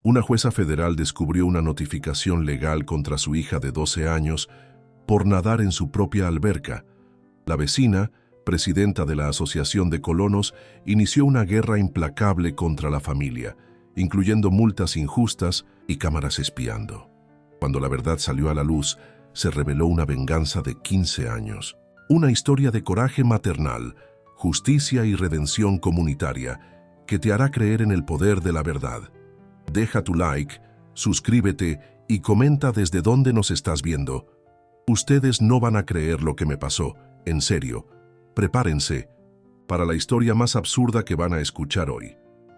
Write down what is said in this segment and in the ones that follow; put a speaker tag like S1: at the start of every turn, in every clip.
S1: Una jueza federal descubrió una notificación legal contra su hija de 12 años por nadar en su propia alberca. La vecina, presidenta de la Asociación de Colonos, inició una guerra implacable contra la familia, incluyendo multas injustas y cámaras espiando. Cuando la verdad salió a la luz, se reveló una venganza de 15 años. Una historia de coraje maternal, justicia y redención comunitaria que te hará creer en el poder de la verdad. Deja tu like, suscríbete y comenta desde dónde nos estás viendo. Ustedes no van a creer lo que me pasó, en serio. Prepárense para la historia más absurda que van a escuchar hoy.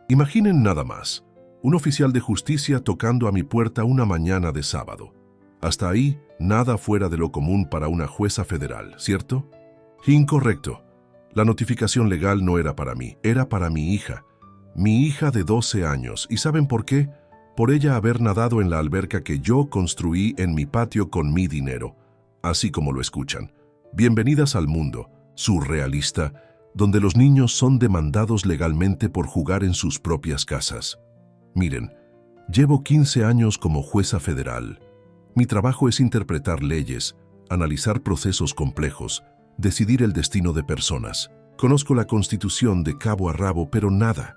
S1: Imaginen nada más, un oficial de justicia tocando a mi puerta una mañana de sábado. Hasta ahí, nada fuera de lo común para una jueza federal, ¿cierto? Incorrecto. La notificación legal no era para mí, era para mi hija de 12 años. ¿Y saben por qué? Por ella haber nadado en la alberca que yo construí en mi patio con mi dinero. Así como lo escuchan. Bienvenidas al mundo surrealista, donde los niños son demandados legalmente por jugar en sus propias casas. Miren, llevo 15 años como jueza federal. Mi trabajo es interpretar leyes, analizar procesos complejos, decidir el destino de personas. Conozco la Constitución de cabo a rabo, pero nada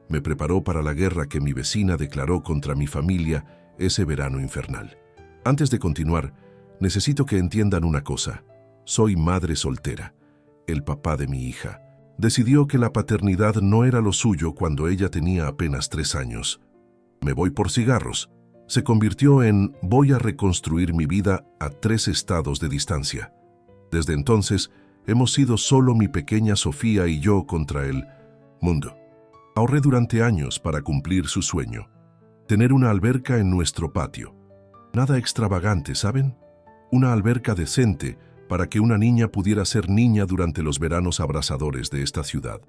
S1: me preparó para la guerra que mi vecina declaró contra mi familia ese verano infernal. Antes de continuar, necesito que entiendan una cosa. Soy madre soltera. El papá de mi hija decidió que la paternidad no era lo suyo cuando ella tenía apenas 3 años. Me voy por cigarros. Se convirtió en voy a reconstruir mi vida a 3 estados de distancia. Desde entonces, hemos sido solo mi pequeña Sofía y yo contra el mundo. Ahorré durante años para cumplir su sueño. Tener una alberca en nuestro patio. Nada extravagante, ¿saben? Una alberca decente para que una niña pudiera ser niña durante los veranos abrasadores de esta ciudad.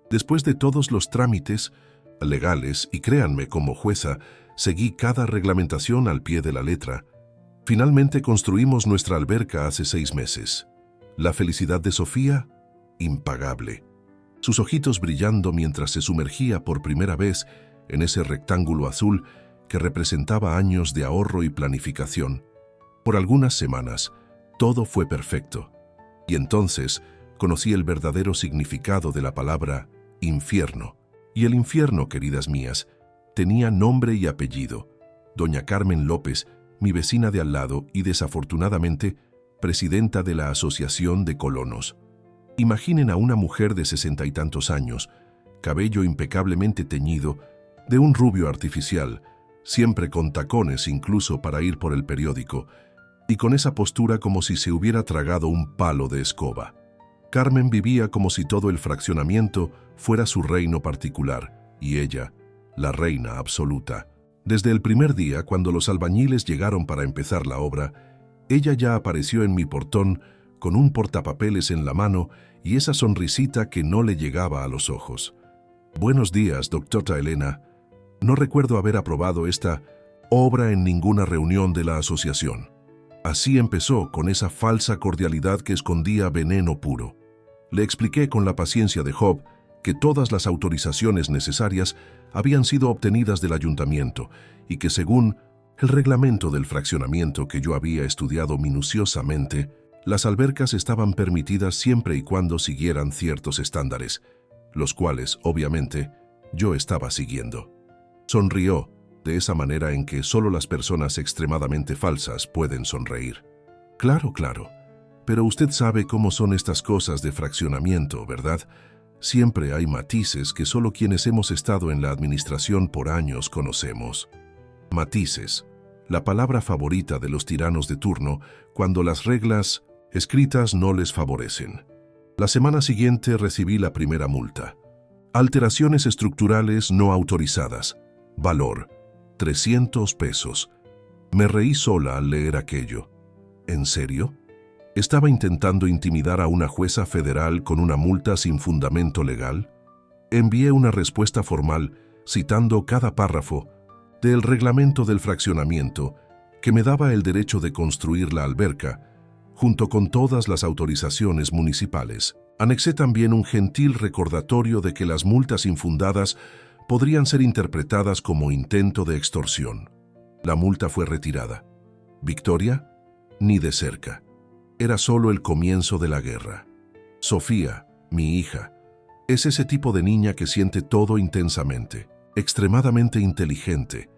S1: Después de todos los trámites legales, y créanme, como jueza, seguí cada reglamentación al pie de la letra, finalmente construimos nuestra alberca hace 6 meses. La felicidad de Sofía, impagable. Sus ojitos brillando mientras se sumergía por primera vez en ese rectángulo azul que representaba años de ahorro y planificación. Por algunas semanas, todo fue perfecto. Y entonces conocí el verdadero significado de la palabra infierno. Y el infierno, queridas mías, tenía nombre y apellido. Doña Carmen López, mi vecina de al lado y desafortunadamente presidenta de la Asociación de Colonos. Imaginen a una mujer de 60 y tantos años, cabello impecablemente teñido, de un rubio artificial, siempre con tacones incluso para ir por el periódico, y con esa postura como si se hubiera tragado un palo de escoba. Carmen vivía como si todo el fraccionamiento fuera su reino particular, y ella, la reina absoluta. Desde el primer día, cuando los albañiles llegaron para empezar la obra, ella ya apareció en mi portón con un portapapeles en la mano y esa sonrisita que no le llegaba a los ojos. Buenos días, doctora Elena. No recuerdo haber aprobado esta obra en ninguna reunión de la asociación. Así empezó, con esa falsa cordialidad que escondía veneno puro. Le expliqué con la paciencia de Job que todas las autorizaciones necesarias habían sido obtenidas del ayuntamiento y que según el reglamento del fraccionamiento que yo había estudiado minuciosamente, las albercas estaban permitidas siempre y cuando siguieran ciertos estándares, los cuales, obviamente, yo estaba siguiendo. Sonrió, de esa manera en que solo las personas extremadamente falsas pueden sonreír. Claro, pero usted sabe cómo son estas cosas de fraccionamiento, ¿verdad? Siempre hay matices que solo quienes hemos estado en la administración por años conocemos. Matices, la palabra favorita de los tiranos de turno cuando las reglas escritas no les favorecen. La semana siguiente recibí la primera multa. Alteraciones estructurales no autorizadas. Valor, 300 pesos. Me reí sola al leer aquello. ¿En serio? ¿Estaba intentando intimidar a una jueza federal con una multa sin fundamento legal? Envié una respuesta formal citando cada párrafo del reglamento del fraccionamiento que me daba el derecho de construir la alberca, junto con todas las autorizaciones municipales. Anexé también un gentil recordatorio de que las multas infundadas podrían ser interpretadas como intento de extorsión. La multa fue retirada. ¿Victoria? Ni de cerca. Era solo el comienzo de la guerra. Sofía, mi hija, es ese tipo de niña que siente todo intensamente, extremadamente inteligente,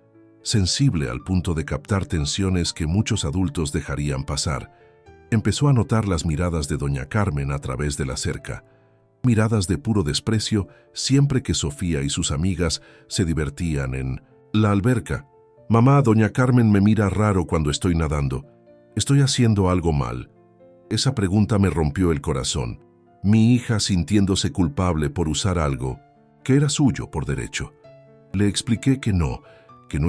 S1: sensible al punto de captar tensiones que muchos adultos dejarían pasar. Empezó a notar las miradas de doña Carmen a través de la cerca, miradas de puro desprecio siempre que Sofía y sus amigas se divertían en la alberca. Mamá, doña Carmen me mira raro cuando estoy nadando. ¿Estoy haciendo algo mal? Esa pregunta me rompió el corazón. Mi hija sintiéndose culpable por usar algo que era suyo por derecho. Le expliqué que no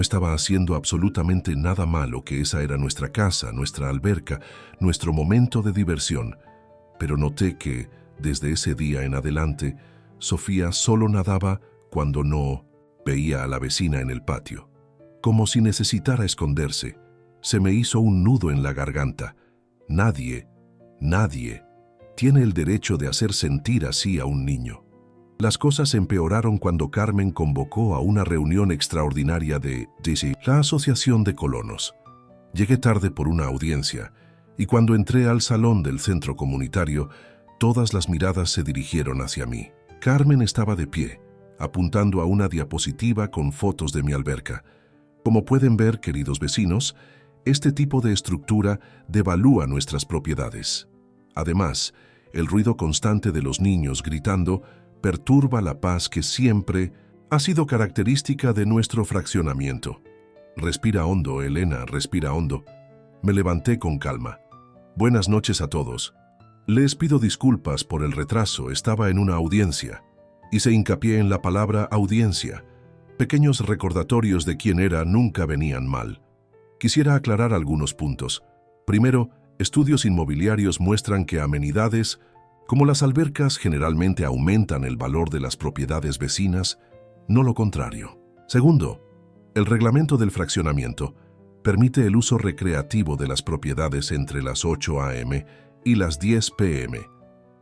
S1: estaba haciendo absolutamente nada malo, que esa era nuestra casa, nuestra alberca, nuestro momento de diversión. Pero noté que, desde ese día en adelante, Sofía solo nadaba cuando no veía a la vecina en el patio. Como si necesitara esconderse. Se me hizo un nudo en la garganta. Nadie tiene el derecho de hacer sentir así a un niño. Las cosas empeoraron cuando Carmen convocó a una reunión extraordinaria de la Asociación de Colonos. Llegué tarde por una audiencia, y cuando entré al salón del centro comunitario, todas las miradas se dirigieron hacia mí. Carmen estaba de pie, apuntando a una diapositiva con fotos de mi alberca. Como pueden ver, queridos vecinos, este tipo de estructura devalúa nuestras propiedades. Además, el ruido constante de los niños gritando perturba la paz que siempre ha sido característica de nuestro fraccionamiento. Respira hondo, Elena, respira hondo. Me levanté con calma. Buenas noches a todos. Les pido disculpas por el retraso, estaba en una audiencia. Hice hincapié en la palabra audiencia. Pequeños recordatorios de quién era nunca venían mal. Quisiera aclarar algunos puntos. Primero, estudios inmobiliarios muestran que amenidades como las albercas generalmente aumentan el valor de las propiedades vecinas, no lo contrario. Segundo, el reglamento del fraccionamiento permite el uso recreativo de las propiedades entre las 8 a.m. y las 10 p.m.,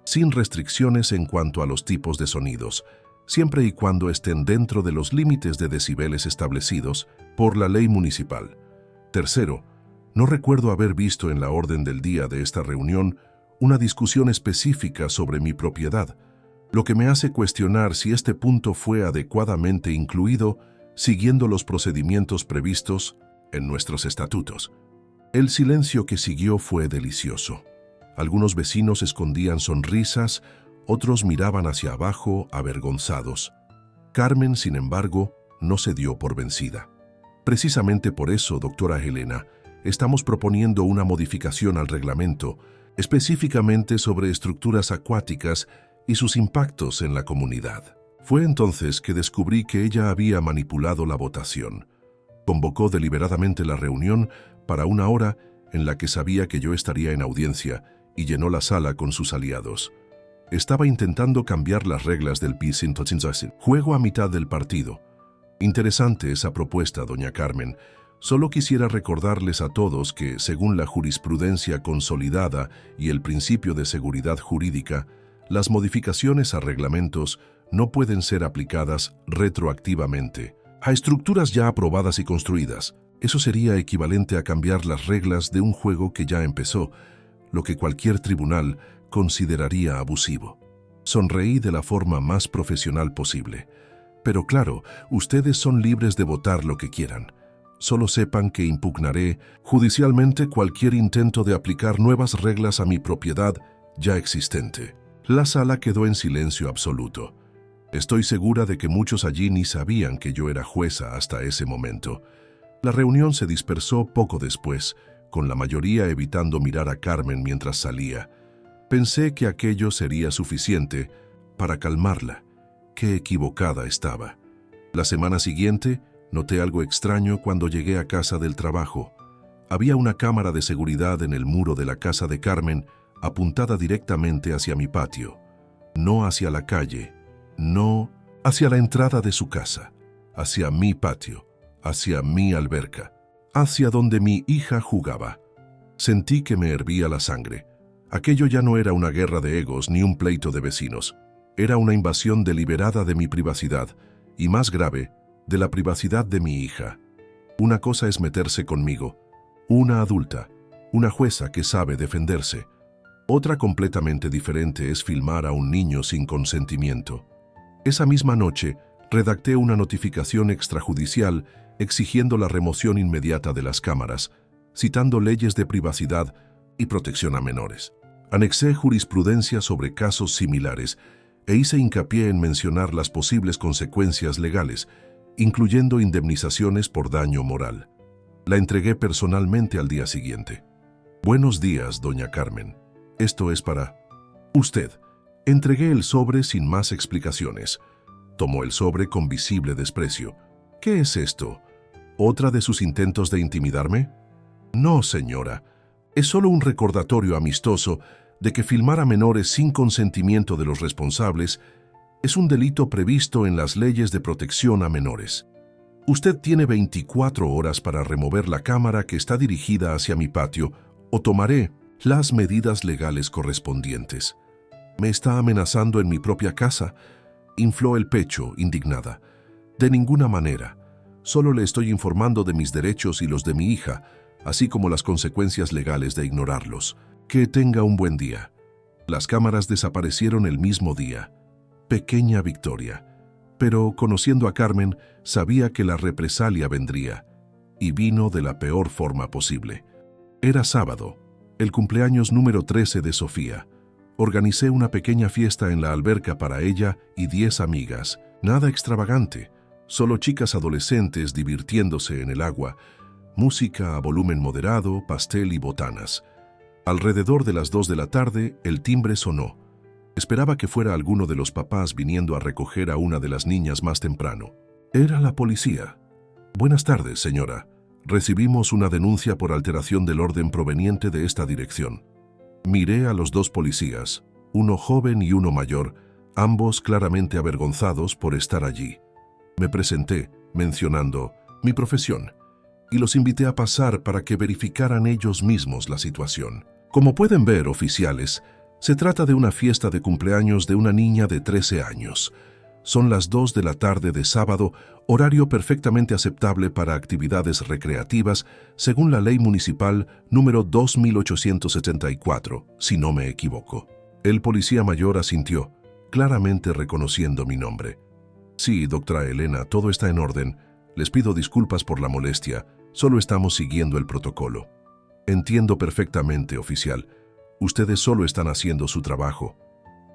S1: sin restricciones en cuanto a los tipos de sonidos, siempre y cuando estén dentro de los límites de decibeles establecidos por la ley municipal. Tercero, no recuerdo haber visto en la orden del día de esta reunión una discusión específica sobre mi propiedad, lo que me hace cuestionar si este punto fue adecuadamente incluido siguiendo los procedimientos previstos en nuestros estatutos. El silencio que siguió fue delicioso. Algunos vecinos escondían sonrisas, otros miraban hacia abajo avergonzados. Carmen, sin embargo, no se dio por vencida. Precisamente por eso, doctora Helena, estamos proponiendo una modificación al reglamento, específicamente sobre estructuras acuáticas y sus impactos en la comunidad. Fue entonces que descubrí que ella había manipulado la votación. Convocó deliberadamente la reunión para una hora en la que sabía que yo estaría en audiencia y llenó la sala con sus aliados. Estaba intentando cambiar las reglas del juego a mitad del partido. Interesante esa propuesta, doña Carmen. Solo quisiera recordarles a todos que, según la jurisprudencia consolidada y el principio de seguridad jurídica, las modificaciones a reglamentos no pueden ser aplicadas retroactivamente a estructuras ya aprobadas y construidas. Eso sería equivalente a cambiar las reglas de un juego que ya empezó, lo que cualquier tribunal consideraría abusivo. Sonreí de la forma más profesional posible. Pero claro, ustedes son libres de votar lo que quieran. Solo sepan que impugnaré judicialmente cualquier intento de aplicar nuevas reglas a mi propiedad ya existente. La sala quedó en silencio absoluto. Estoy segura de que muchos allí ni sabían que yo era jueza hasta ese momento. La reunión se dispersó poco después, con la mayoría evitando mirar a Carmen mientras salía. Pensé que aquello sería suficiente para calmarla. Qué equivocada estaba. La semana siguiente, noté algo extraño cuando llegué a casa del trabajo. Había una cámara de seguridad en el muro de la casa de Carmen, apuntada directamente hacia mi patio. No hacia la calle, no hacia la entrada de su casa, hacia mi patio, hacia mi alberca, hacia donde mi hija jugaba. Sentí que me hervía la sangre. Aquello ya no era una guerra de egos ni un pleito de vecinos. Era una invasión deliberada de mi privacidad, y más grave, de la privacidad de mi hija. Una cosa es meterse conmigo, una adulta, una jueza que sabe defenderse. Otra completamente diferente es filmar a un niño sin consentimiento. Esa misma noche, redacté una notificación extrajudicial exigiendo la remoción inmediata de las cámaras, citando leyes de privacidad y protección a menores. Anexé jurisprudencia sobre casos similares e hice hincapié en mencionar las posibles consecuencias legales, incluyendo indemnizaciones por daño moral. La entregué personalmente al día siguiente. Buenos días, doña Carmen. Esto es para usted. Entregué el sobre sin más explicaciones. Tomó el sobre con visible desprecio. ¿Qué es esto? ¿Otra de sus intentos de intimidarme? No, señora. Es solo un recordatorio amistoso de que filmar a menores sin consentimiento de los responsables es un delito previsto en las leyes de protección a menores. Usted tiene 24 horas para remover la cámara que está dirigida hacia mi patio o tomaré las medidas legales correspondientes. ¿Me está amenazando en mi propia casa? Infló el pecho, indignada. De ninguna manera. Solo le estoy informando de mis derechos y los de mi hija, así como las consecuencias legales de ignorarlos. Que tenga un buen día. Las cámaras desaparecieron el mismo día. Pequeña victoria. Pero, conociendo a Carmen, sabía que la represalia vendría, y vino de la peor forma posible. Era sábado, el cumpleaños número 13 de Sofía. Organicé una pequeña fiesta en la alberca para ella y 10 amigas. Nada extravagante, solo chicas adolescentes divirtiéndose en el agua, música a volumen moderado, pastel y botanas. Alrededor de las 2 de la tarde, el timbre sonó. Esperaba que fuera alguno de los papás viniendo a recoger a una de las niñas más temprano. Era la policía. Buenas tardes, señora. Recibimos una denuncia por alteración del orden proveniente de esta dirección. Miré a los dos policías, uno joven y uno mayor, ambos claramente avergonzados por estar allí. Me presenté, mencionando mi profesión, y los invité a pasar para que verificaran ellos mismos la situación. Como pueden ver, oficiales, se trata de una fiesta de cumpleaños de una niña de 13 años. Son las 2 de la tarde de sábado, horario perfectamente aceptable para actividades recreativas, según la ley municipal número 2874, si no me equivoco. El policía mayor asintió, claramente reconociendo mi nombre. Sí, doctora Elena, todo está en orden. Les pido disculpas por la molestia, solo estamos siguiendo el protocolo. Entiendo perfectamente, oficial. Ustedes solo están haciendo su trabajo.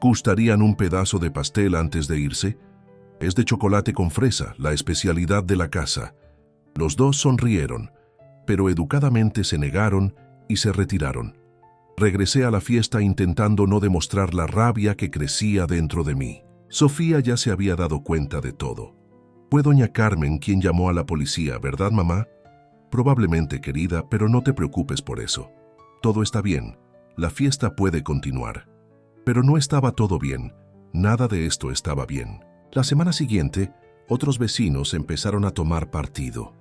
S1: ¿Gustarían un pedazo de pastel antes de irse? Es de chocolate con fresa, la especialidad de la casa. Los dos sonrieron, pero educadamente se negaron y se retiraron. Regresé a la fiesta intentando no demostrar la rabia que crecía dentro de mí. Sofía ya se había dado cuenta de todo. Fue doña Carmen quien llamó a la policía, ¿verdad, mamá? Probablemente, querida, pero no te preocupes por eso. Todo está bien. La fiesta puede continuar. Pero no estaba todo bien. Nada de esto estaba bien. La semana siguiente, otros vecinos empezaron a tomar partido.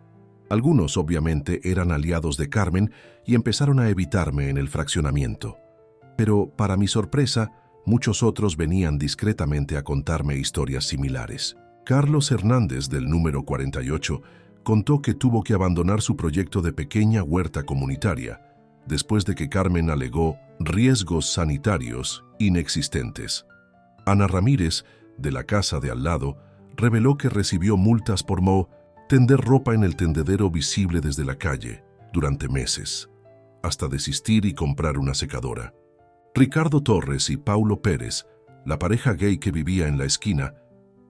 S1: Algunos, obviamente, eran aliados de Carmen y empezaron a evitarme en el fraccionamiento. Pero, para mi sorpresa, muchos otros venían discretamente a contarme historias similares. Carlos Hernández, del número 48, contó que tuvo que abandonar su proyecto de pequeña huerta comunitaria, después de que Carmen alegó riesgos sanitarios inexistentes. Ana Ramírez, de la casa de al lado, reveló que recibió multas por tender ropa en el tendedero visible desde la calle durante meses, hasta desistir y comprar una secadora. Ricardo Torres y Paulo Pérez, la pareja gay que vivía en la esquina,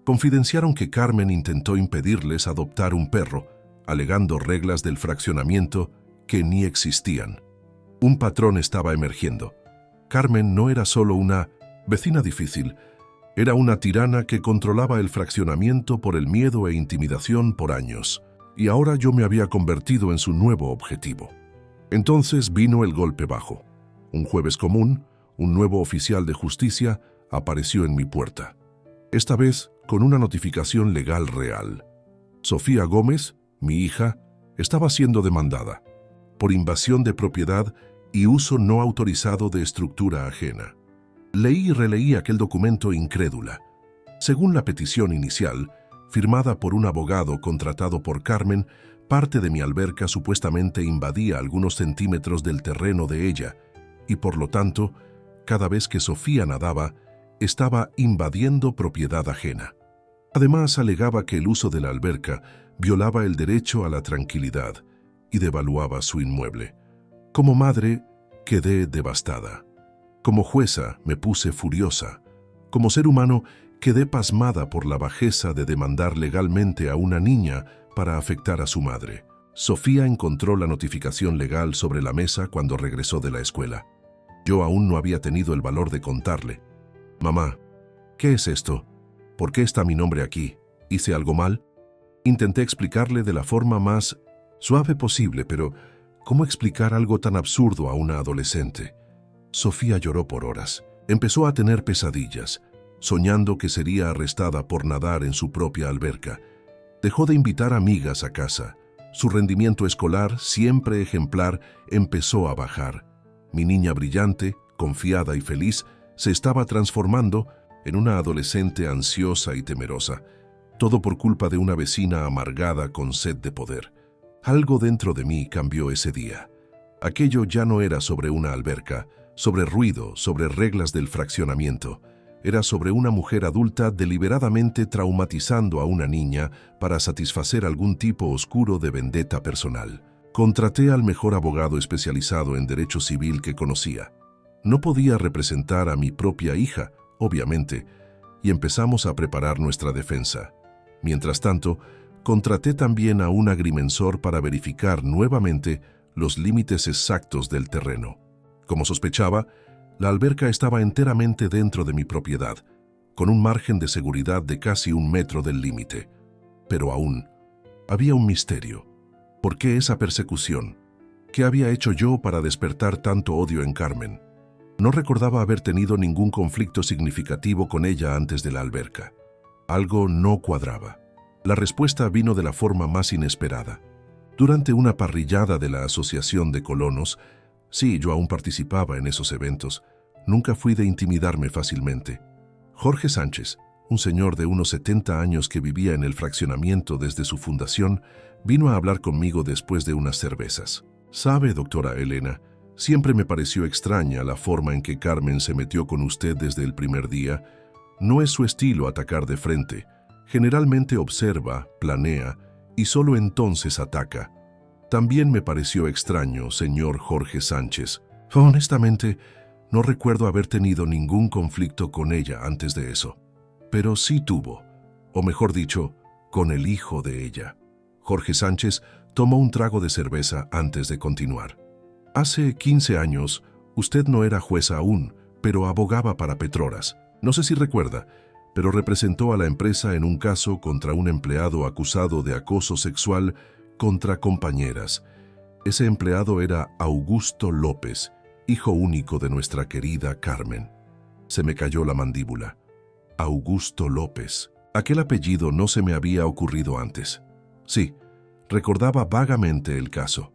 S1: confidenciaron que Carmen intentó impedirles adoptar un perro, alegando reglas del fraccionamiento que ni existían. Un patrón estaba emergiendo. Carmen no era solo una vecina difícil, era una tirana que controlaba el fraccionamiento por el miedo e intimidación por años, y ahora yo me había convertido en su nuevo objetivo. Entonces vino el golpe bajo. Un jueves común, un nuevo oficial de justicia apareció en mi puerta. Esta vez con una notificación legal real. Sofía Gómez, mi hija, estaba siendo demandada por invasión de propiedad y uso no autorizado de estructura ajena. Leí y releí aquel documento incrédula. Según la petición inicial, firmada por un abogado contratado por Carmen, parte de mi alberca supuestamente invadía algunos centímetros del terreno de ella y, por lo tanto, cada vez que Sofía nadaba, estaba invadiendo propiedad ajena. Además, alegaba que el uso de la alberca violaba el derecho a la tranquilidad y devaluaba su inmueble. Como madre, quedé devastada. Como jueza, me puse furiosa. Como ser humano, quedé pasmada por la bajeza de demandar legalmente a una niña para afectar a su madre. Sofía encontró la notificación legal sobre la mesa cuando regresó de la escuela. Yo aún no había tenido el valor de contarle. «Mamá, ¿qué es esto? ¿Por qué está mi nombre aquí? ¿Hice algo mal?» Intenté explicarle de la forma más suave posible, pero ¿cómo explicar algo tan absurdo a una adolescente? Sofía lloró por horas. Empezó a tener pesadillas, soñando que sería arrestada por nadar en su propia alberca. Dejó de invitar amigas a casa. Su rendimiento escolar, siempre ejemplar, empezó a bajar. Mi niña brillante, confiada y feliz, se estaba transformando en una adolescente ansiosa y temerosa. Todo por culpa de una vecina amargada con sed de poder. Algo dentro de mí cambió ese día. Aquello ya no era sobre una alberca, sobre ruido, sobre reglas del fraccionamiento. Era sobre una mujer adulta deliberadamente traumatizando a una niña para satisfacer algún tipo oscuro de vendetta personal. Contraté al mejor abogado especializado en derecho civil que conocía. No podía representar a mi propia hija, obviamente, y empezamos a preparar nuestra defensa. Mientras tanto, contraté también a un agrimensor para verificar nuevamente los límites exactos del terreno. Como sospechaba, la alberca estaba enteramente dentro de mi propiedad, con un margen de seguridad de casi 1 metro del límite. Pero aún había un misterio. ¿Por qué esa persecución? ¿Qué había hecho yo para despertar tanto odio en Carmen? No recordaba haber tenido ningún conflicto significativo con ella antes de la alberca. Algo no cuadraba. La respuesta vino de la forma más inesperada. Durante una parrillada de la Asociación de Colonos, sí, yo aún participaba en esos eventos, nunca fui de intimidarme fácilmente. Jorge Sánchez, un señor de unos 70 años que vivía en el fraccionamiento desde su fundación, vino a hablar conmigo después de unas cervezas. «Sabe, doctora Elena, siempre me pareció extraña la forma en que Carmen se metió con usted desde el primer día. No es su estilo atacar de frente. Generalmente observa, planea y solo entonces ataca. También me pareció extraño, señor Jorge Sánchez. Honestamente, no recuerdo haber tenido ningún conflicto con ella antes de eso. Pero sí tuvo, o mejor dicho, con el hijo de ella». Jorge Sánchez tomó un trago de cerveza antes de continuar. «Hace 15 años, usted no era jueza aún, pero abogaba para Petroras. No sé si recuerda, pero representó a la empresa en un caso contra un empleado acusado de acoso sexual contra compañeras. Ese empleado era Augusto López, hijo único de nuestra querida Carmen». Se me cayó la mandíbula. Augusto López. Aquel apellido no se me había ocurrido antes. Sí, recordaba vagamente el caso.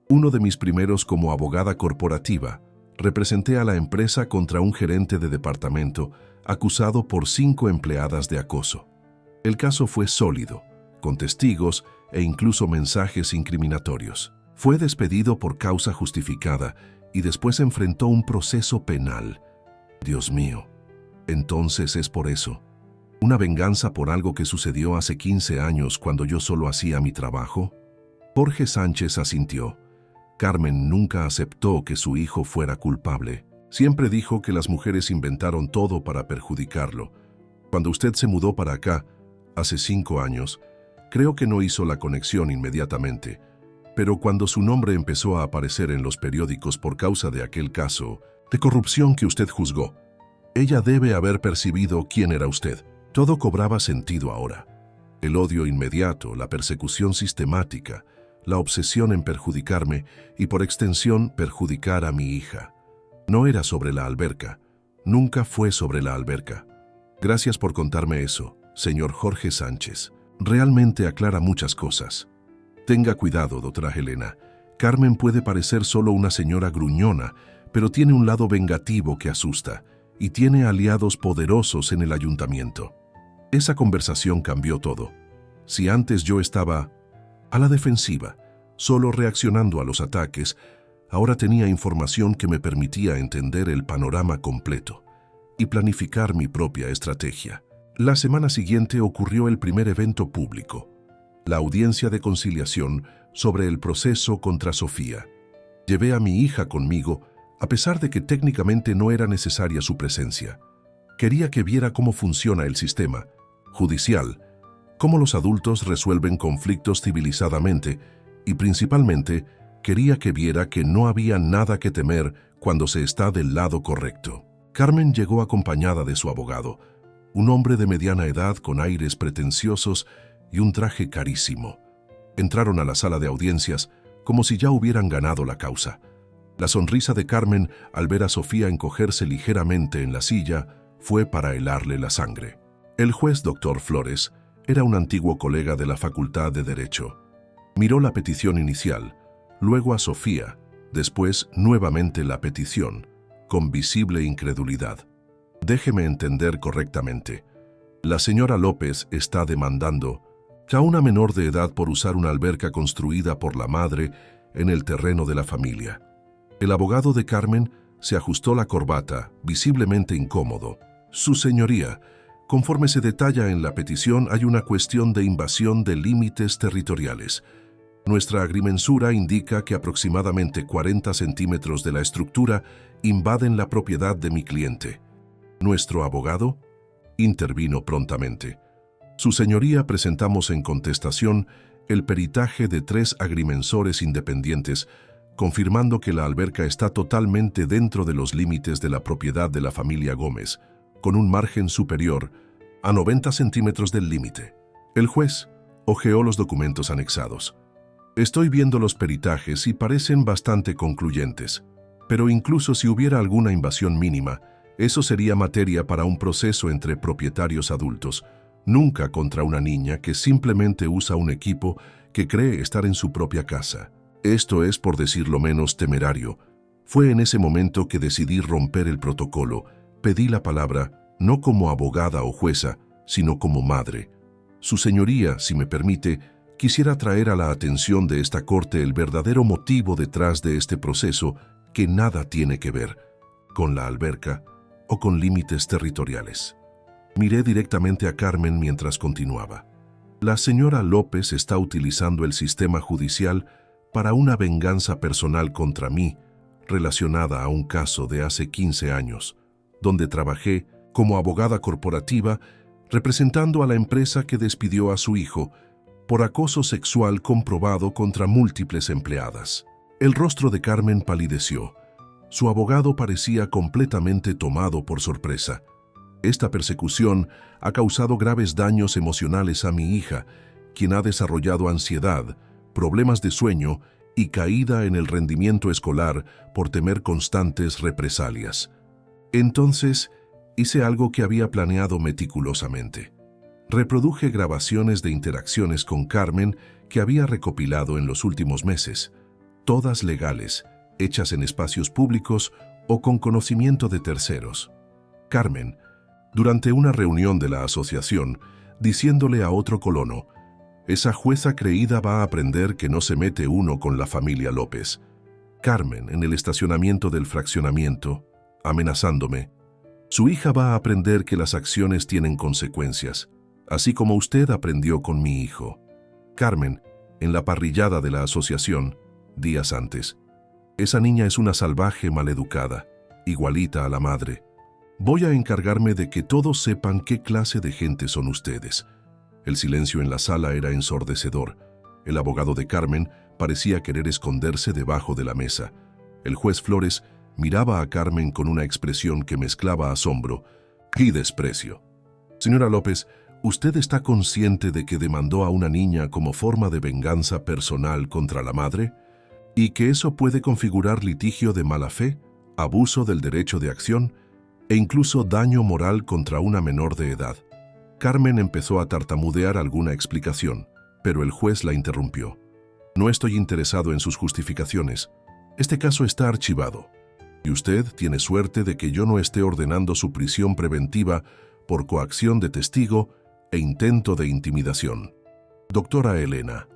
S1: Uno de mis primeros como abogada corporativa, representé a la empresa contra un gerente de departamento acusado por 5 empleadas de acoso. El caso fue sólido, con testigos e incluso mensajes incriminatorios. Fue despedido por causa justificada y después enfrentó un proceso penal. Dios mío, entonces es por eso. ¿Una venganza por algo que sucedió hace 15 años cuando yo solo hacía mi trabajo? Jorge Sánchez asintió. Carmen nunca aceptó que su hijo fuera culpable. Siempre dijo que las mujeres inventaron todo para perjudicarlo. Cuando usted se mudó para acá, hace 5 años, creo que no hizo la conexión inmediatamente. Pero cuando su nombre empezó a aparecer en los periódicos por causa de aquel caso de corrupción que usted juzgó, ella debe haber percibido quién era usted. Todo cobraba sentido ahora. El odio inmediato, la persecución sistemática, la obsesión en perjudicarme y por extensión perjudicar a mi hija. No era sobre la alberca, nunca fue sobre la alberca. Gracias por contarme eso, señor Jorge Sánchez. Realmente aclara muchas cosas. Tenga cuidado, doctora Helena. Carmen puede parecer solo una señora gruñona, pero tiene un lado vengativo que asusta y tiene aliados poderosos en el ayuntamiento. Esa conversación cambió todo. Si antes yo estaba a la defensiva, solo reaccionando a los ataques, ahora tenía información que me permitía entender el panorama completo y planificar mi propia estrategia. La semana siguiente ocurrió el primer evento público, la audiencia de conciliación sobre el proceso contra Sofía. Llevé a mi hija conmigo, a pesar de que técnicamente no era necesaria su presencia. Quería que viera cómo funciona el sistema judicial, cómo los adultos resuelven conflictos civilizadamente y principalmente quería que viera que no había nada que temer cuando se está del lado correcto. Carmen llegó acompañada de su abogado, un hombre de mediana edad con aires pretenciosos y un traje carísimo. Entraron a la sala de audiencias como si ya hubieran ganado la causa. La sonrisa de Carmen al ver a Sofía encogerse ligeramente en la silla fue para helarle la sangre. El juez Dr. Flores era un antiguo colega de la Facultad de Derecho. Miró la petición inicial, luego a Sofía, después nuevamente la petición, con visible incredulidad. Déjeme entender correctamente. La señora López está demandando a una menor de edad por usar una alberca construida por la madre en el terreno de la familia. El abogado de Carmen se ajustó la corbata, visiblemente incómodo. Su señoría, conforme se detalla en la petición, hay una cuestión de invasión de límites territoriales. Nuestra agrimensura indica que aproximadamente 40 centímetros de la estructura invaden la propiedad de mi cliente. Nuestro abogado intervino prontamente. Su señoría, presentamos en contestación el peritaje de 3 agrimensores independientes, confirmando que la alberca está totalmente dentro de los límites de la propiedad de la familia Gómez, con un margen superior a 90 centímetros del límite. El juez hojeó los documentos anexados. Estoy viendo los peritajes y parecen bastante concluyentes, pero incluso si hubiera alguna invasión mínima, eso sería materia para un proceso entre propietarios adultos, nunca contra una niña que simplemente usa un equipo que cree estar en su propia casa. Esto es, por decirlo menos, temerario. Fue en ese momento que decidí romper el protocolo. Pedí la palabra, no como abogada o jueza, sino como madre. Su señoría, si me permite, quisiera traer a la atención de esta corte el verdadero motivo detrás de este proceso, que nada tiene que ver con la alberca o con límites territoriales. Miré directamente a Carmen mientras continuaba. La señora López está utilizando el sistema judicial para una venganza personal contra mí, relacionada a un caso de hace 15 años, donde trabajé como abogada corporativa representando a la empresa que despidió a su hijo por acoso sexual comprobado contra múltiples empleadas. El rostro de Carmen palideció. Su abogado parecía completamente tomado por sorpresa. Esta persecución ha causado graves daños emocionales a mi hija, quien ha desarrollado ansiedad, problemas de sueño y caída en el rendimiento escolar por temer constantes represalias. Entonces, hice algo que había planeado meticulosamente. Reproduje grabaciones de interacciones con Carmen que había recopilado en los últimos meses, todas legales, hechas en espacios públicos o con conocimiento de terceros. Carmen, durante una reunión de la asociación, diciéndole a otro colono, esa jueza creída va a aprender que no se mete uno con la familia López. Carmen, en el estacionamiento del fraccionamiento, amenazándome, su hija va a aprender que las acciones tienen consecuencias, así como usted aprendió con mi hijo. Carmen, en la parrillada de la asociación, días antes, esa niña es una salvaje maleducada, igualita a la madre. Voy a encargarme de que todos sepan qué clase de gente son ustedes. El silencio en la sala era ensordecedor. El abogado de Carmen parecía querer esconderse debajo de la mesa. El juez Flores miraba a Carmen con una expresión que mezclaba asombro y desprecio. Señora López, ¿usted está consciente de que demandó a una niña como forma de venganza personal contra la madre? ¿Y que eso puede configurar litigio de mala fe, abuso del derecho de acción e incluso daño moral contra una menor de edad? Carmen empezó a tartamudear alguna explicación, pero el juez la interrumpió. No estoy interesado en sus justificaciones. Este caso está archivado. Y usted tiene suerte de que yo no esté ordenando su prisión preventiva por coacción de testigo e intento de intimidación. Doctora Elena,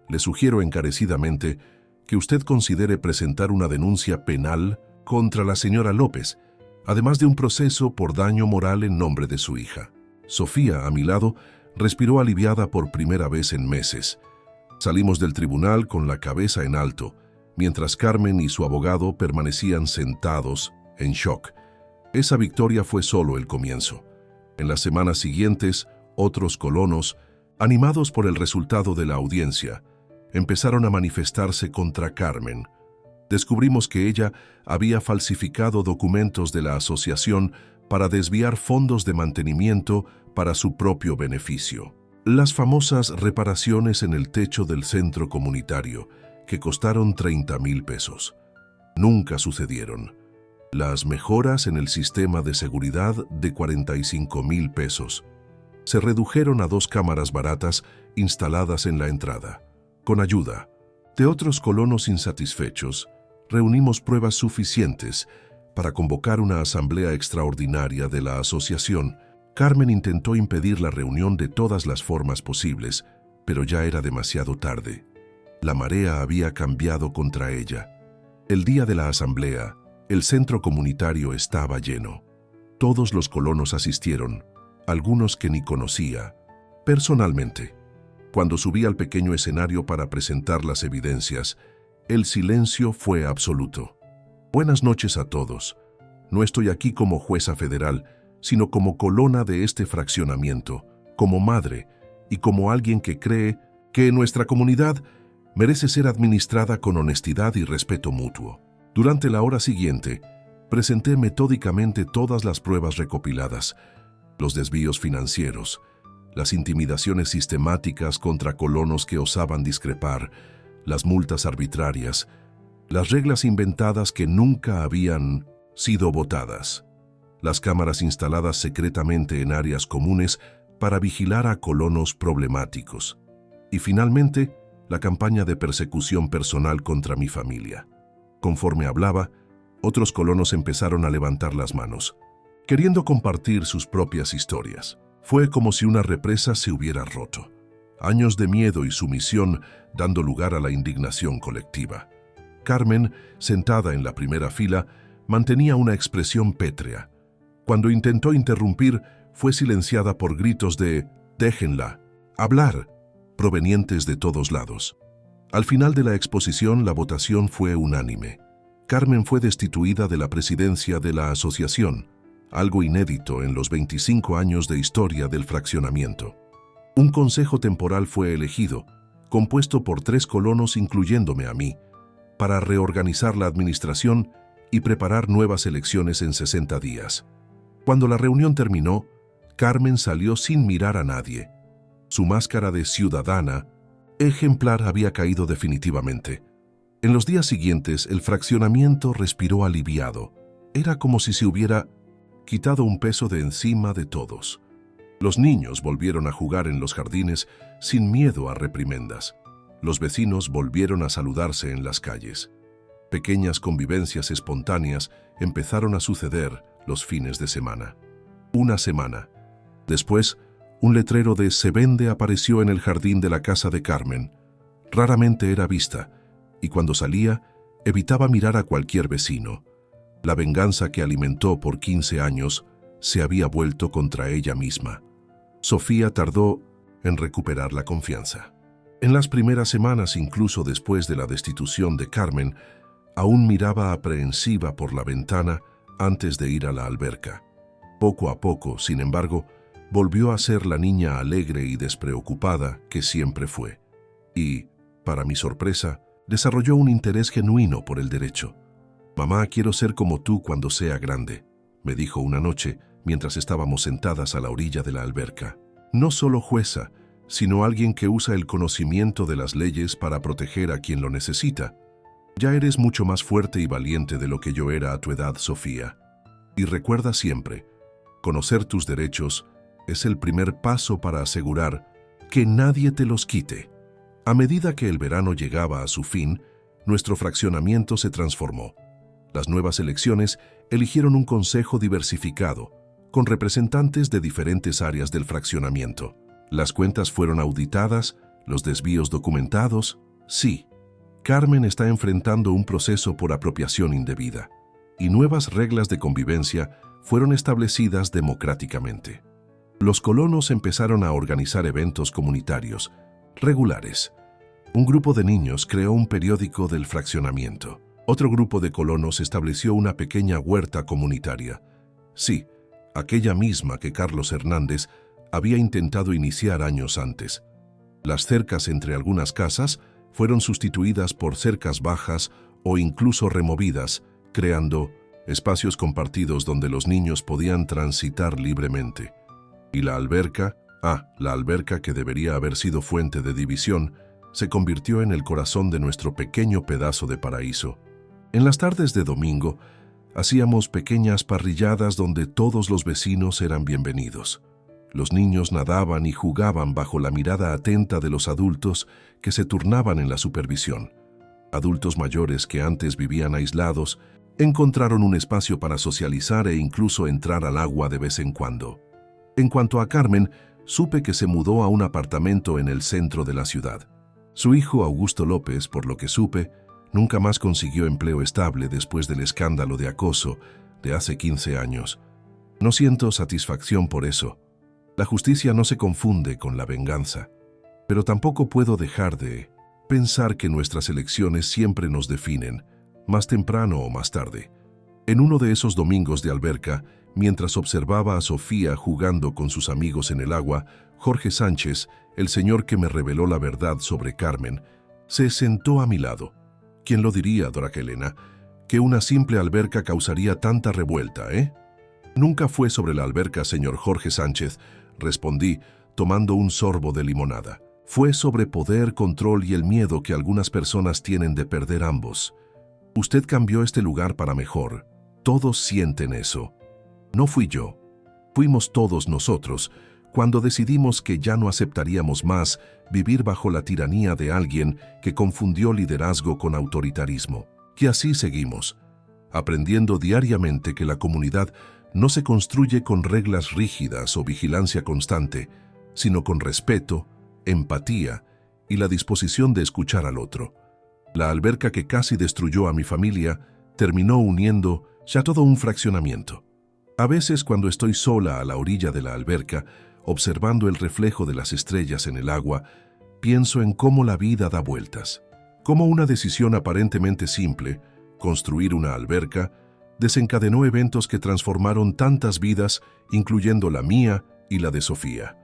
S1: le sugiero encarecidamente que usted considere presentar una denuncia penal contra la señora López, además de un proceso por daño moral en nombre de su hija. Sofía, a mi lado, respiró aliviada por primera vez en meses. Salimos del tribunal con la cabeza en alto, mientras Carmen y su abogado permanecían sentados, en shock. Esa victoria fue solo el comienzo. En las semanas siguientes, otros colonos, animados por el resultado de la audiencia, empezaron a manifestarse contra Carmen. Descubrimos que ella había falsificado documentos de la asociación para desviar fondos de mantenimiento para su propio beneficio. Las famosas reparaciones en el techo del centro comunitario, que costaron 30,000 pesos. Nunca sucedieron. Las mejoras en el sistema de seguridad de 45,000 pesos. Se redujeron a 2 cámaras baratas instaladas en la entrada. Con ayuda de otros colonos insatisfechos, reunimos pruebas suficientes para convocar una asamblea extraordinaria de la asociación. Carmen intentó impedir la reunión de todas las formas posibles, pero ya era demasiado tarde. La marea había cambiado contra ella. El día de la asamblea, el centro comunitario estaba lleno. Todos los colonos asistieron, algunos que ni conocía. Personalmente, cuando subí al pequeño escenario para presentar las evidencias, el silencio fue absoluto. Buenas noches a todos. No estoy aquí como jueza federal, sino como colona de este fraccionamiento, como madre y como alguien que cree que nuestra comunidad merece ser administrada con honestidad y respeto mutuo. Durante la hora siguiente, presenté metódicamente todas las pruebas recopiladas, los desvíos financieros, las intimidaciones sistemáticas contra colonos que osaban discrepar, las multas arbitrarias, las reglas inventadas que nunca habían sido votadas, las cámaras instaladas secretamente en áreas comunes para vigilar a colonos problemáticos, y finalmente, la campaña de persecución personal contra mi familia. Conforme hablaba, otros colonos empezaron a levantar las manos, queriendo compartir sus propias historias. Fue como si una represa se hubiera roto. Años de miedo y sumisión dando lugar a la indignación colectiva. Carmen, sentada en la primera fila, mantenía una expresión pétrea. Cuando intentó interrumpir, fue silenciada por gritos de «déjenla hablar», provenientes de todos lados. Al final de la exposición, la votación fue unánime. Carmen fue destituida de la presidencia de la asociación, algo inédito en los 25 años de historia del fraccionamiento. Un consejo temporal fue elegido, compuesto por 3 colonos incluyéndome a mí, para reorganizar la administración y preparar nuevas elecciones en 60 días. Cuando la reunión terminó, Carmen salió sin mirar a nadie. Su máscara de ciudadana ejemplar había caído definitivamente. En los días siguientes, el fraccionamiento respiró aliviado. Era como si se hubiera quitado un peso de encima de todos. Los niños volvieron a jugar en los jardines sin miedo a reprimendas. Los vecinos volvieron a saludarse en las calles. Pequeñas convivencias espontáneas empezaron a suceder los fines de semana. Una semana. Después, un letrero de «Se vende» apareció en el jardín de la casa de Carmen. Raramente era vista, y cuando salía, evitaba mirar a cualquier vecino. La venganza que alimentó por 15 años se había vuelto contra ella misma. Sofía tardó en recuperar la confianza. En las primeras semanas, incluso después de la destitución de Carmen, aún miraba aprehensiva por la ventana antes de ir a la alberca. Poco a poco, sin embargo, volvió a ser la niña alegre y despreocupada que siempre fue. Y, para mi sorpresa, desarrolló un interés genuino por el derecho. «Mamá, quiero ser como tú cuando sea grande», me dijo una noche mientras estábamos sentadas a la orilla de la alberca. No solo jueza, sino alguien que usa el conocimiento de las leyes para proteger a quien lo necesita. Ya eres mucho más fuerte y valiente de lo que yo era a tu edad, Sofía. Y recuerda siempre, conocer tus derechos es el primer paso para asegurar que nadie te los quite. A medida que el verano llegaba a su fin, nuestro fraccionamiento se transformó. Las nuevas elecciones eligieron un consejo diversificado, con representantes de diferentes áreas del fraccionamiento. Las cuentas fueron auditadas ¿Los desvíos documentados? Sí. Carmen está enfrentando un proceso por apropiación indebida, y nuevas reglas de convivencia fueron establecidas democráticamente. Los colonos empezaron a organizar eventos comunitarios regulares. Un grupo de niños creó un periódico del fraccionamiento. Otro grupo de colonos estableció una pequeña huerta comunitaria. Sí, aquella misma que Carlos Hernández había intentado iniciar años antes. Las cercas entre algunas casas fueron sustituidas por cercas bajas o incluso removidas, creando espacios compartidos donde los niños podían transitar libremente. Y la alberca que debería haber sido fuente de división, se convirtió en el corazón de nuestro pequeño pedazo de paraíso. En las tardes de domingo, hacíamos pequeñas parrilladas donde todos los vecinos eran bienvenidos. Los niños nadaban y jugaban bajo la mirada atenta de los adultos que se turnaban en la supervisión. Adultos mayores que antes vivían aislados encontraron un espacio para socializar e incluso entrar al agua de vez en cuando. En cuanto a Carmen, supe que se mudó a un apartamento en el centro de la ciudad. Su hijo Augusto López, por lo que supe, nunca más consiguió empleo estable después del escándalo de acoso de hace 15 años. No siento satisfacción por eso. La justicia no se confunde con la venganza, pero tampoco puedo dejar de pensar que nuestras elecciones siempre nos definen, más temprano o más tarde. En uno de esos domingos de alberca, mientras observaba a Sofía jugando con sus amigos en el agua, Jorge Sánchez, el señor que me reveló la verdad sobre Carmen, se sentó a mi lado. ¿Quién lo diría, Dora Helena, que una simple alberca causaría tanta revuelta, eh? Nunca fue sobre la alberca, señor Jorge Sánchez, respondí, tomando un sorbo de limonada. Fue sobre poder, control y el miedo que algunas personas tienen de perder ambos. Usted cambió este lugar para mejor. Todos sienten eso. No fui yo. Fuimos todos nosotros, cuando decidimos que ya no aceptaríamos más vivir bajo la tiranía de alguien que confundió liderazgo con autoritarismo. Y así seguimos, aprendiendo diariamente que la comunidad no se construye con reglas rígidas o vigilancia constante, sino con respeto, empatía y la disposición de escuchar al otro. La alberca que casi destruyó a mi familia terminó uniendo ya todo un fraccionamiento. A veces, cuando estoy sola a la orilla de la alberca, observando el reflejo de las estrellas en el agua, pienso en cómo la vida da vueltas. Cómo una decisión aparentemente simple, construir una alberca, desencadenó eventos que transformaron tantas vidas, incluyendo la mía y la de Sofía.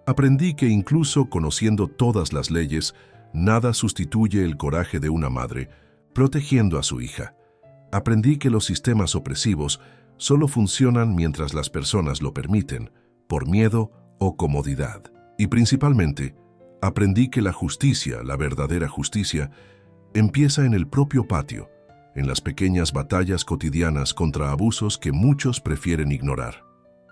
S1: Aprendí que incluso conociendo todas las leyes, nada sustituye el coraje de una madre, protegiendo a su hija. Aprendí que los sistemas opresivos solo funcionan mientras las personas lo permiten, por miedo o comodidad. Y principalmente, aprendí que la justicia, la verdadera justicia, empieza en el propio patio, en las pequeñas batallas cotidianas contra abusos que muchos prefieren ignorar.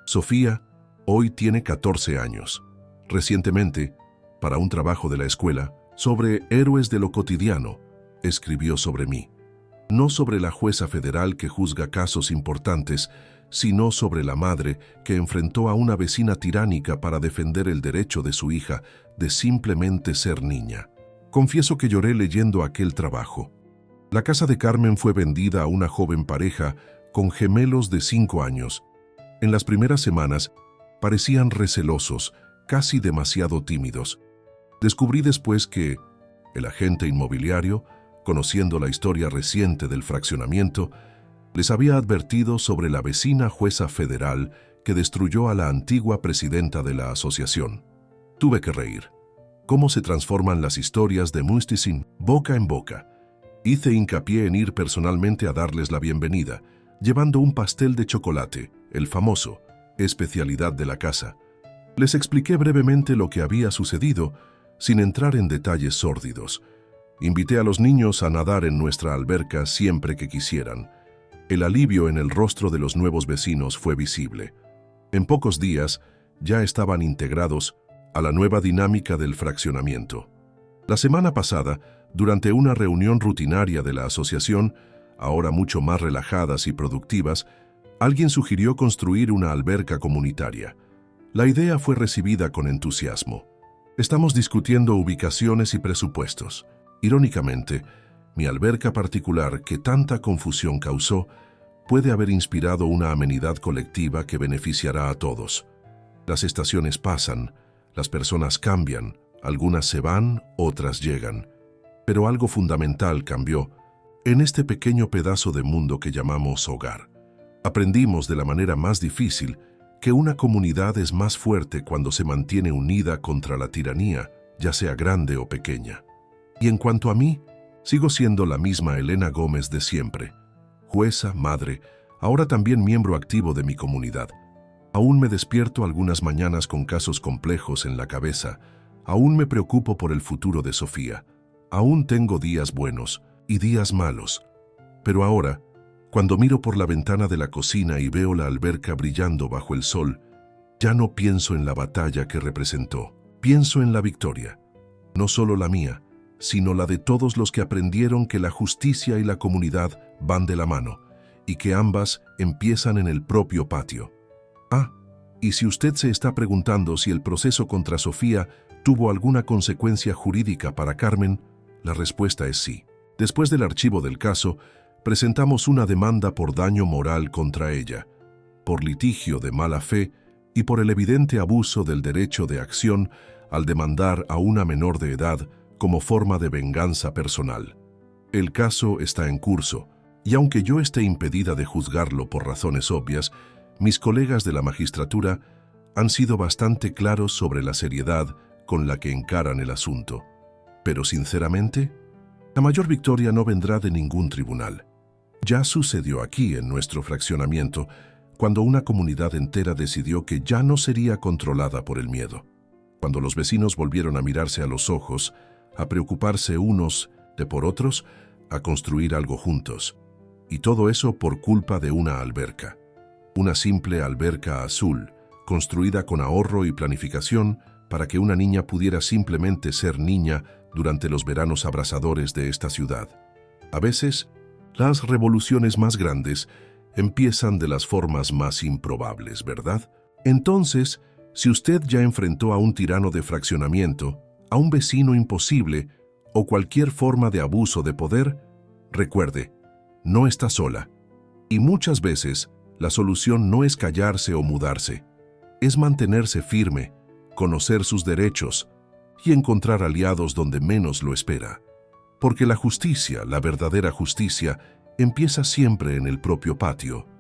S1: Sofía hoy tiene 14 años. Recientemente, para un trabajo de la escuela, sobre héroes de lo cotidiano, escribió sobre mí. No sobre la jueza federal que juzga casos importantes, sino sobre la madre que enfrentó a una vecina tiránica para defender el derecho de su hija de simplemente ser niña. Confieso que lloré leyendo aquel trabajo. La casa de Carmen fue vendida a una joven pareja con gemelos de 5 años. En las primeras semanas parecían recelosos, casi demasiado tímidos. Descubrí después que el agente inmobiliario, conociendo la historia reciente del fraccionamiento, les había advertido sobre la vecina jueza federal que destruyó a la antigua presidenta de la asociación. Tuve que reír. ¿Cómo se transforman las historias de Mustizin boca en boca? Hice hincapié en ir personalmente a darles la bienvenida, llevando un pastel de chocolate, el famoso, especialidad de la casa. Les expliqué brevemente lo que había sucedido, sin entrar en detalles sórdidos. Invité a los niños a nadar en nuestra alberca siempre que quisieran. El alivio en el rostro de los nuevos vecinos fue visible. En pocos días ya estaban integrados a la nueva dinámica del fraccionamiento. La semana pasada, durante una reunión rutinaria de la asociación, ahora mucho más relajadas y productivas, alguien sugirió construir una alberca comunitaria. La idea fue recibida con entusiasmo. Estamos discutiendo ubicaciones y presupuestos. Irónicamente, mi alberca particular, que tanta confusión causó, puede haber inspirado una amenidad colectiva que beneficiará a todos. Las estaciones pasan, las personas cambian, algunas se van, otras llegan. Pero algo fundamental cambió en este pequeño pedazo de mundo que llamamos hogar. Aprendimos de la manera más difícil que una comunidad es más fuerte cuando se mantiene unida contra la tiranía, ya sea grande o pequeña. Y en cuanto a mí, sigo siendo la misma Elena Gómez de siempre, jueza, madre, ahora también miembro activo de mi comunidad. Aún me despierto algunas mañanas con casos complejos en la cabeza, aún me preocupo por el futuro de Sofía, aún tengo días buenos y días malos. Pero ahora, cuando miro por la ventana de la cocina y veo la alberca brillando bajo el sol, ya no pienso en la batalla que representó, pienso en la victoria. No solo la mía, sino la de todos los que aprendieron que la justicia y la comunidad van de la mano, y que ambas empiezan en el propio patio. Y si usted se está preguntando si el proceso contra Sofía tuvo alguna consecuencia jurídica para Carmen, la respuesta es sí. Después del archivo del caso, presentamos una demanda por daño moral contra ella, por litigio de mala fe y por el evidente abuso del derecho de acción al demandar a una menor de edad como forma de venganza personal. El caso está en curso, y aunque yo esté impedida de juzgarlo por razones obvias, mis colegas de la magistratura han sido bastante claros sobre la seriedad con la que encaran el asunto. Pero sinceramente, la mayor victoria no vendrá de ningún tribunal. Ya sucedió aquí en nuestro fraccionamiento, cuando una comunidad entera decidió que ya no sería controlada por el miedo. Cuando los vecinos volvieron a mirarse a los ojos, a preocuparse unos de por otros, a construir algo juntos. Y todo eso por culpa de una alberca. Una simple alberca azul, construida con ahorro y planificación para que una niña pudiera simplemente ser niña durante los veranos abrasadores de esta ciudad. A veces, las revoluciones más grandes empiezan de las formas más improbables, ¿verdad? Entonces, si usted ya enfrentó a un tirano de fraccionamiento, a un vecino imposible o cualquier forma de abuso de poder, recuerde, no está sola. Y muchas veces, la solución no es callarse o mudarse, es mantenerse firme, conocer sus derechos y encontrar aliados donde menos lo espera. Porque la justicia, la verdadera justicia, empieza siempre en el propio patio.